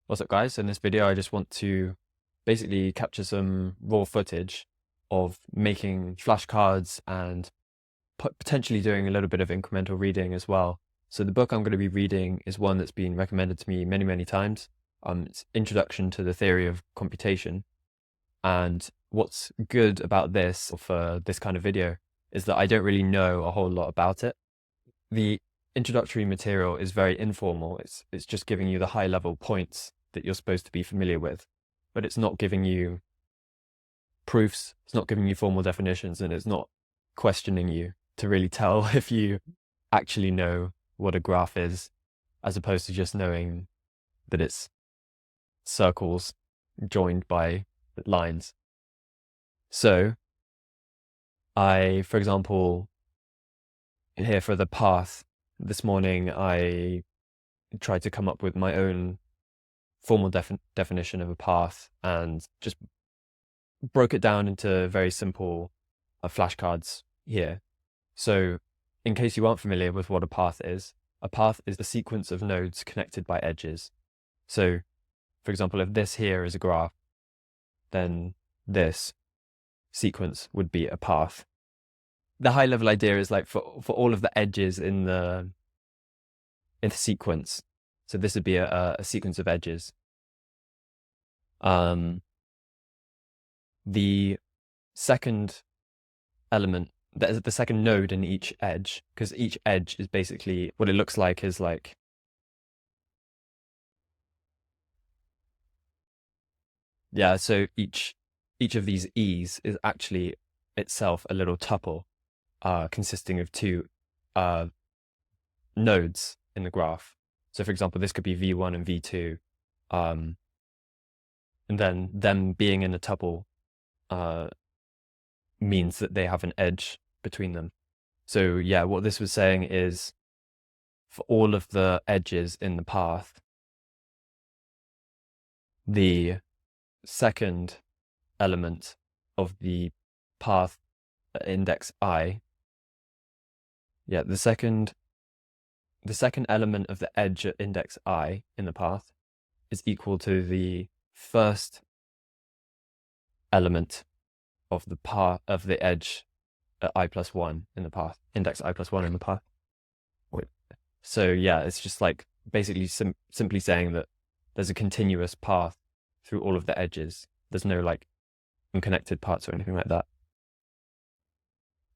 What's up, guys? In this video, I just want to basically capture some raw footage of making flashcards and potentially doing a little bit of incremental reading as well. So the book I'm going to be reading is one that's been recommended to me many, many times. It's Introduction to the Theory of Computation. And what's good about this for this kind of video is that I don't really know a whole lot about it. The introductory material is very informal. It's just giving you the high level points that you're supposed to be familiar with, but it's not giving you proofs, it's not giving you formal definitions, and it's not questioning you to really tell if you actually know what a graph is, as opposed to just knowing that it's circles joined by lines. So for example, here for the path, this morning I tried to come up with my own formal definition of a path and just broke it down into very simple flashcards here. So in case you aren't familiar with what a path is a sequence of nodes connected by edges. So for example, if this here is a graph, then this sequence would be a path. The high level idea is like for all of the edges in the sequence. So this would be a sequence of edges. The second element, the second node in each edge, because each edge is basically what it looks like is like so each of these E's is actually itself a little tuple consisting of two nodes in the graph. So for example, this could be V1 and V2, and then them being in a tuple means that they have an edge between them. So yeah, what this was saying is for all of the edges in the path, the second element of the path index I, the second element of the edge at index I in the path is equal to the first element of the path of the edge at I+1 in the path, index I+1 in the path. So yeah, it's just like basically simply saying that there's a continuous path through all of the edges. There's no like unconnected parts or anything like that.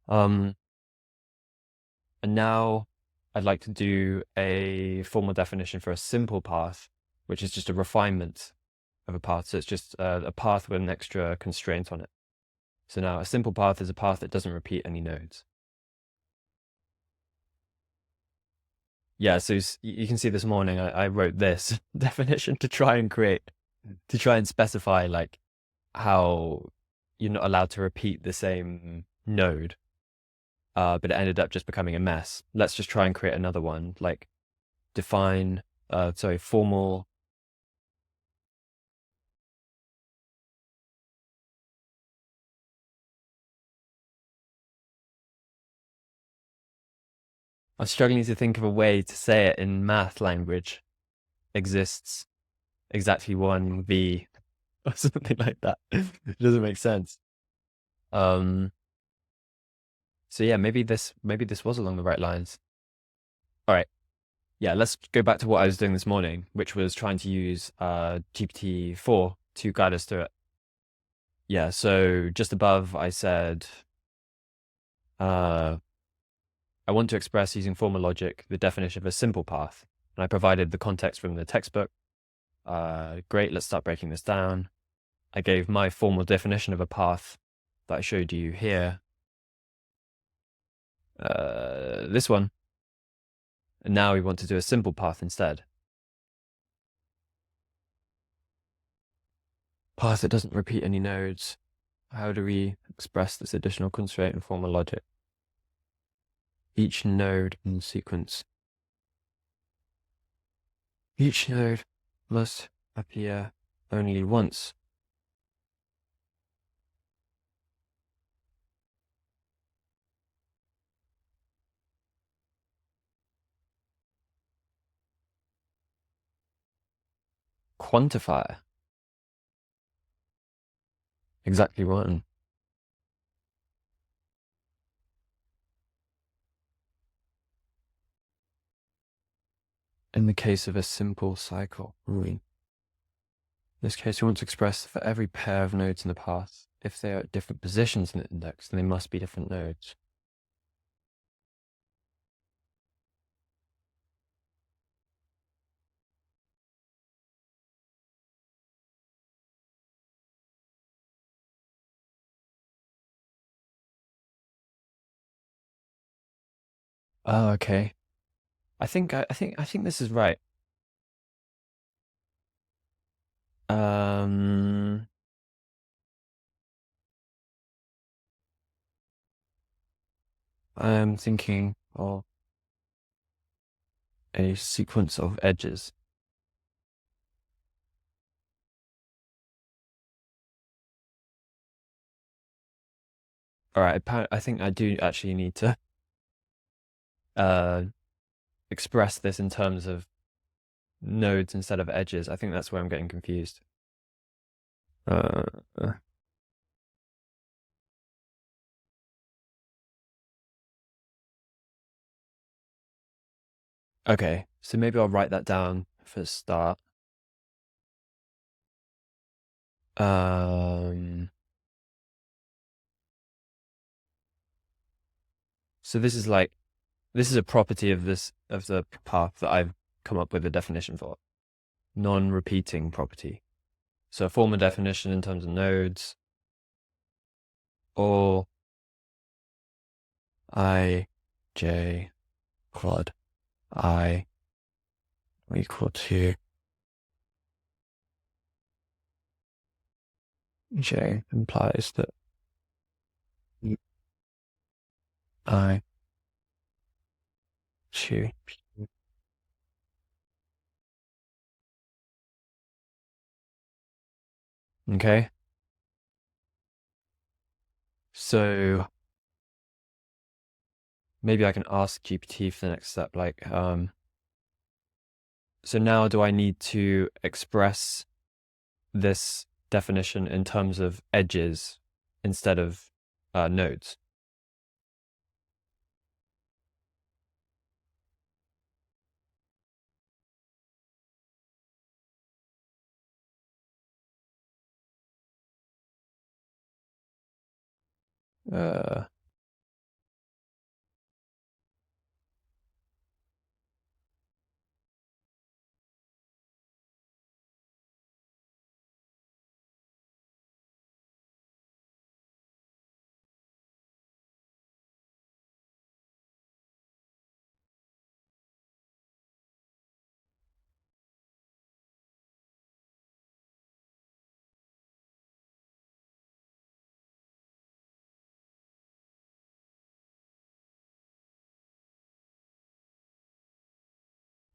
And now I'd like to do a formal definition for a simple path, which is just a refinement of a path. So it's just a path with an extra constraint on it. So now a simple path is a path that doesn't repeat any nodes. Yeah, so you can see this morning I wrote this definition to try and specify like how you're not allowed to repeat the same node, but it ended up just becoming a mess. Let's just try and create another one, like define, formal. I'm struggling to think of a way to say it in math language. Exists exactly one V or something like that. It doesn't make sense. So yeah, maybe this was along the right lines. All right. Yeah, let's go back to what I was doing this morning, which was trying to use GPT-4 to guide us through it. Yeah, so just above I said I want to express using formal logic the definition of a simple path. And I provided the context from the textbook. Great, let's start breaking this down. I gave my formal definition of a path that I showed you here. This one. And now we want to do a simple path instead. Path that doesn't repeat any nodes. How do we express this additional constraint in formal logic? Each node in sequence. Each node must appear only once. quantifier. Exactly one. In the case of a simple cycle. In this case, we want to express for every pair of nodes in the path, if they are at different positions in the index, then they must be different nodes. Oh, okay. I think this is right. I'm thinking of a sequence of edges. All right, I think I do actually need to express this in terms of nodes instead of edges. I think that's where I'm getting confused. Okay, so maybe I'll write that down for a start. So this is a property of the path that I've come up with a definition for. Non-repeating property. So a formal definition in terms of nodes, or I, J, quad, I equal to J implies that I choose. Okay. So maybe I can ask GPT for the next step, so now do I need to express this definition in terms of edges instead of nodes?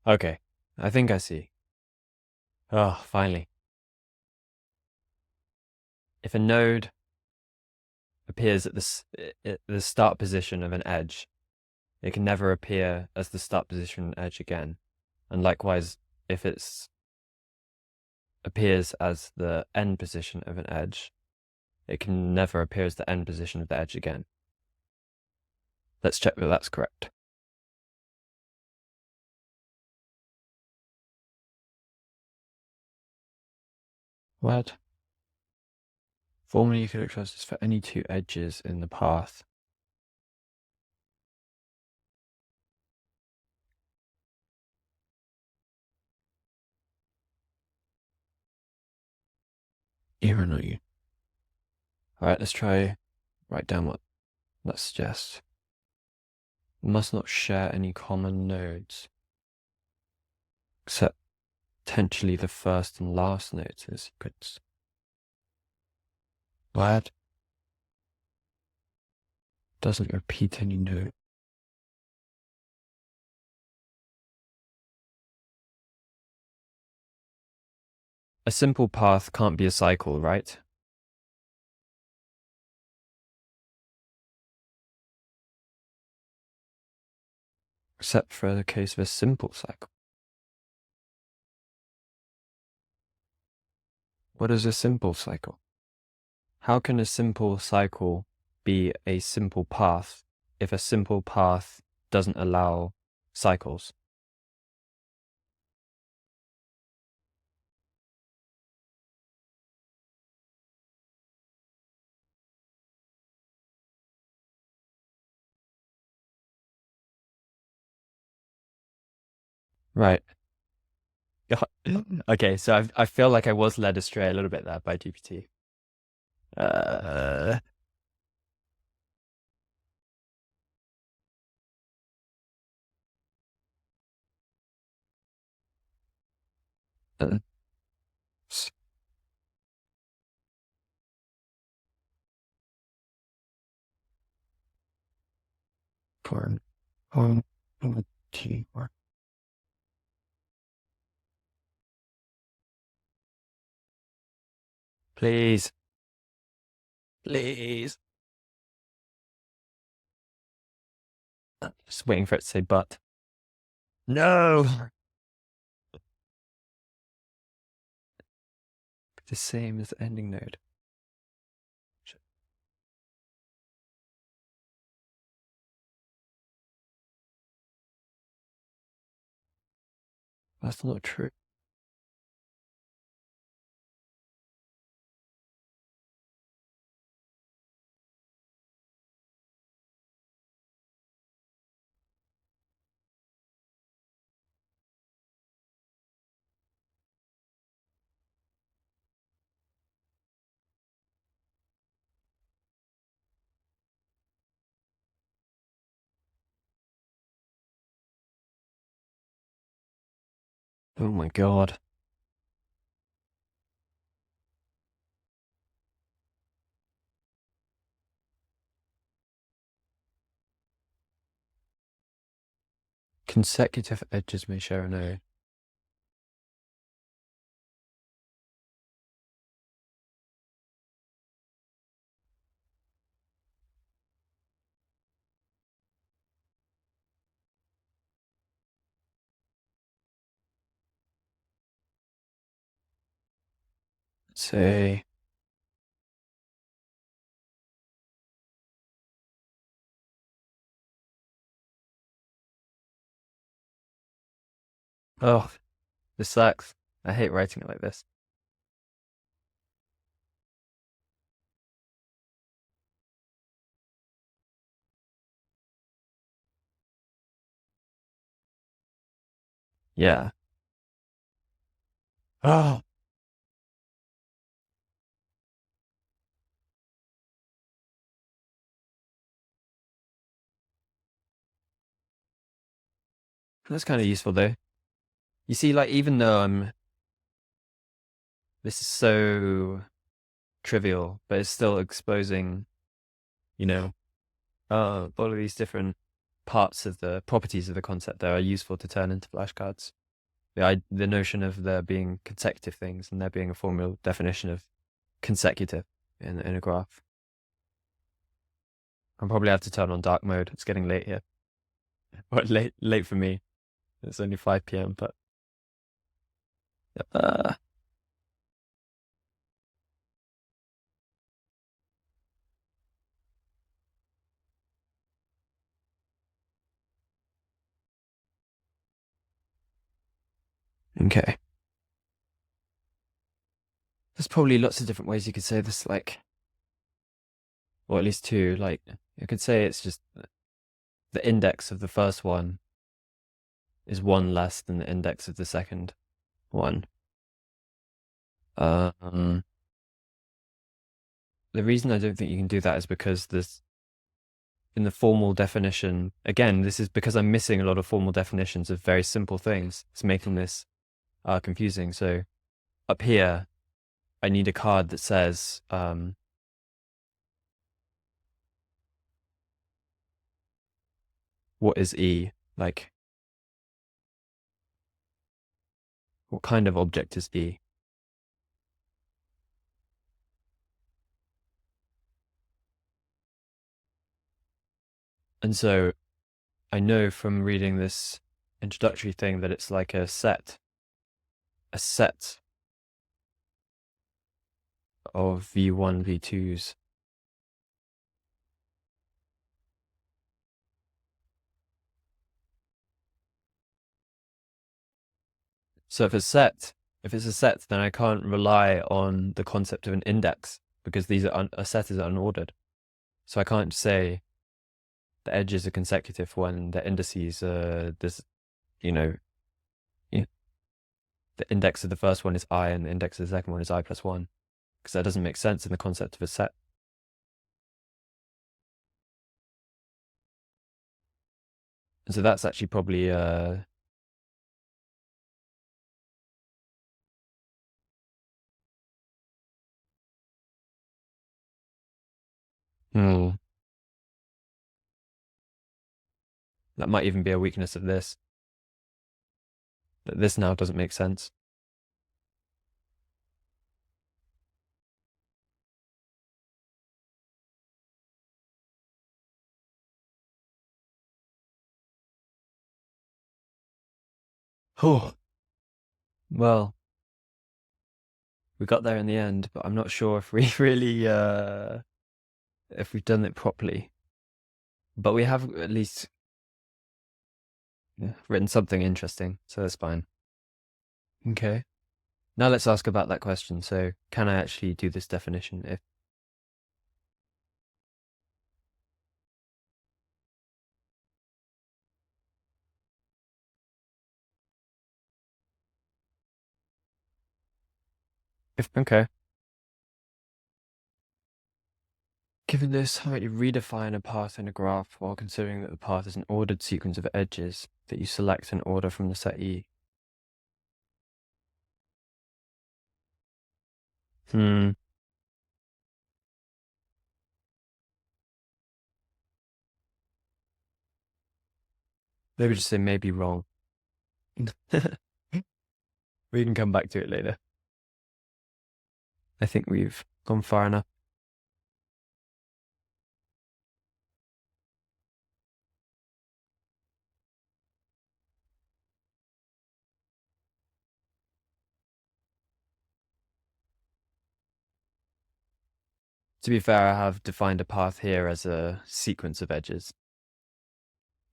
Okay, I think I see. Oh, finally. If a node appears at the start position of an edge, it can never appear as the start position of an edge again. And likewise, if it appears as the end position of an edge, it can never appear as the end position of the edge again. Let's check that that's correct. What? Formally, you could express this for any two edges in the path. Even are you? All right, let's write down what that suggests. Must not share any common nodes, except potentially the first and last nodes in the sequence. What? Doesn't repeat any node. A simple path can't be a cycle, right? Except for the case of a simple cycle. What is a simple cycle? How can a simple cycle be a simple path if a simple path doesn't allow cycles? Right. Okay, so I feel like I was led astray a little bit there by GPT. Uh, uh, for teamwork. Please, please. Just waiting for it to say but. No. The same as the ending node. That's not true. Oh my god. Consecutive edges may share a node. Say. Oh, this sucks. I hate writing it like this. Yeah. Oh, that's kind of useful though. You see, like, even though this is so trivial, but it's still exposing, you know, all of these different parts of the properties of the concept that are useful to turn into flashcards. The notion of there being consecutive things and there being a formal definition of consecutive in a graph. I'll probably have to turn on dark mode. It's getting late here. Well, late for me. It's only 5 p.m. But uh, okay. There's probably lots of different ways you could say this, like, or at least two. Like, you could say it's just the index of the first one is one less than the index of the second one. Um, the reason I don't think you can do that is because this, in the formal definition, again, this is because I'm missing a lot of formal definitions of very simple things. It's making this confusing. So up here, I need a card that says, what is E? Like, what kind of object is E? And so I know from reading this introductory thing that it's like a set of v1, v2s. So if it's a set, then I can't rely on the concept of an index because these are a set is unordered. So I can't say the edges are consecutive when the indices are this, you know, the index of the first one is I and the index of the second one is I plus 1, because that doesn't make sense in the concept of a set. And so that's actually probably that might even be a weakness of this. That this now doesn't make sense. Oh, well, we got there in the end, but I'm not sure if we really if we've done it properly. But we have at least written something interesting, so that's fine. Okay. Now let's ask about that question. So, can I actually do this definition if okay. Given this, how might you redefine a path in a graph while considering that the path is an ordered sequence of edges that you select in order from the set E? Maybe just say maybe wrong. We can come back to it later. I think we've gone far enough. To be fair, I have defined a path here as a sequence of edges.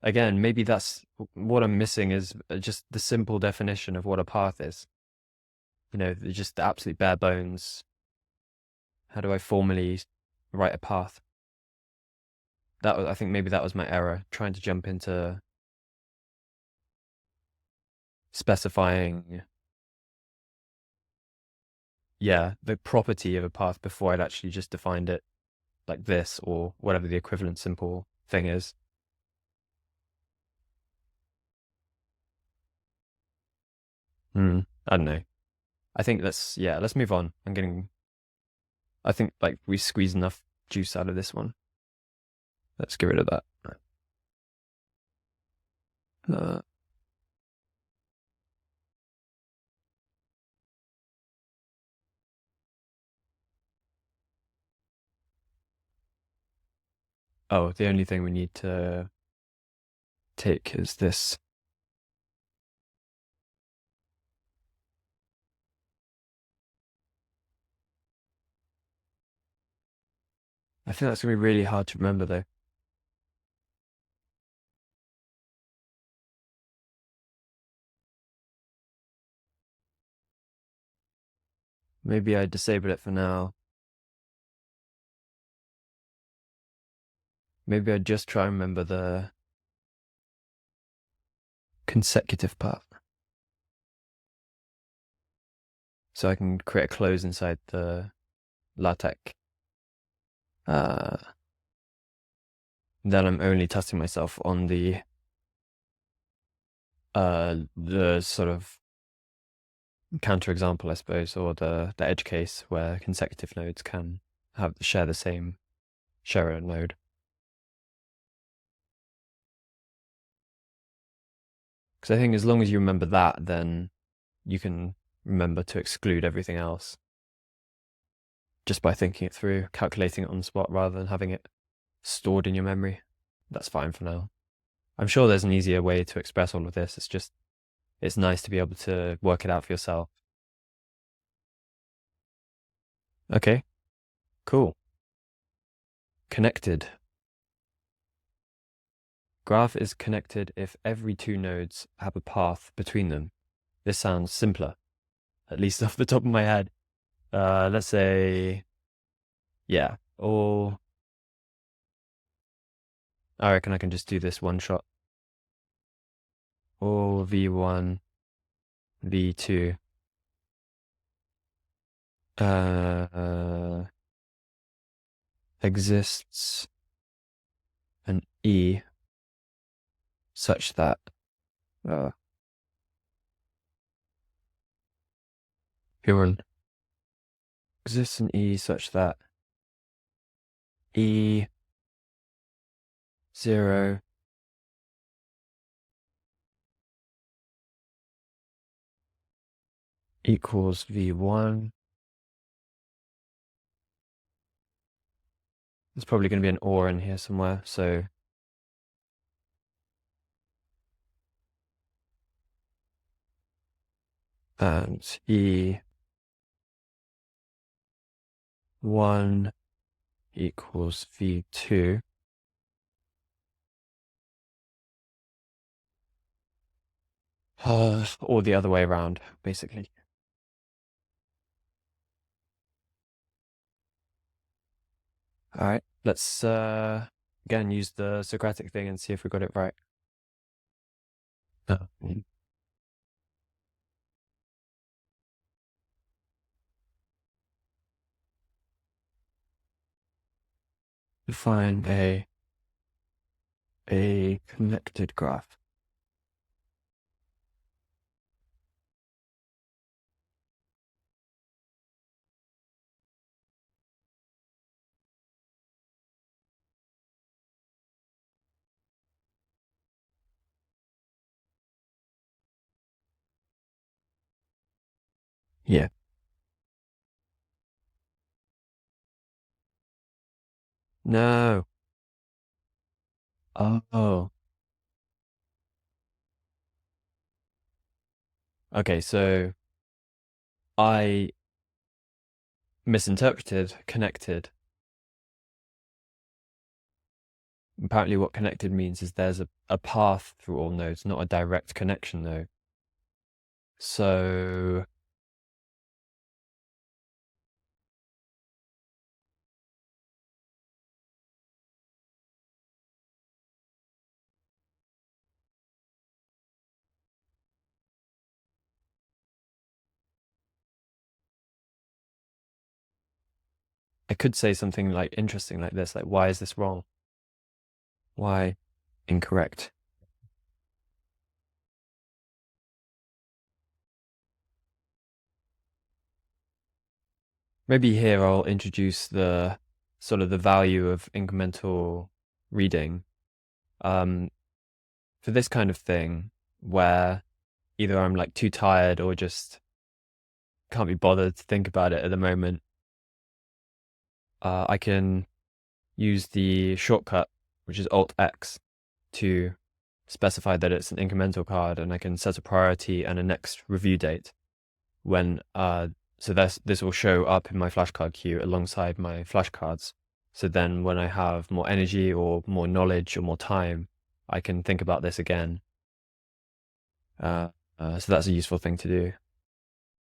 Again, maybe that's what I'm missing is just the simple definition of what a path is. Just the absolute bare bones. How do I formally write a path? I think maybe that was my error, trying to jump into specifying, the property of a path before I'd actually just defined it like this or whatever the equivalent simple thing is. I don't know. I think let's move on. I think like we squeezed enough juice out of this one. Let's get rid of that. Oh, the only thing we need to take is this. I feel that's going to be really hard to remember though. Maybe I disable it for now. Maybe I just try and remember the consecutive path. So I can create a close inside the LaTeX. Then I'm only testing myself on the sort of counterexample, I suppose, or the edge case where consecutive nodes can share the same sharer node. Because I think as long as you remember that, then you can remember to exclude everything else just by thinking it through, calculating it on the spot rather than having it stored in your memory. That's fine for now. I'm sure there's an easier way to express all of this. It's nice to be able to work it out for yourself. Okay, Cool. Connected. Graph is connected if every two nodes have a path between them. This sounds simpler, at least off the top of my head. Let's say, yeah, or I reckon I can just do this one shot. Or V1, V2. Exists an E such that here exists an E such that E0 equals V1. There's probably going to be an or in here somewhere, so and E1 equals V2. Or the other way around, basically. All right, let's again use the Socratic thing and see if we got it right. Define a connected graph. Yeah. No. Oh. Okay, so I misinterpreted connected. Apparently what connected means is there's a path through all nodes, not a direct connection though. So I could say something like interesting like this, like why is this wrong? Why incorrect? Maybe here I'll introduce the sort of the value of incremental reading. For this kind of thing where either I'm like too tired or just can't be bothered to think about it at the moment, I can use the shortcut, which is Alt-X, to specify that it's an incremental card, and I can set a priority and a next review date when so this will show up in my flashcard queue alongside my flashcards. So then when I have more energy or more knowledge or more time, I can think about this again. So that's a useful thing to do.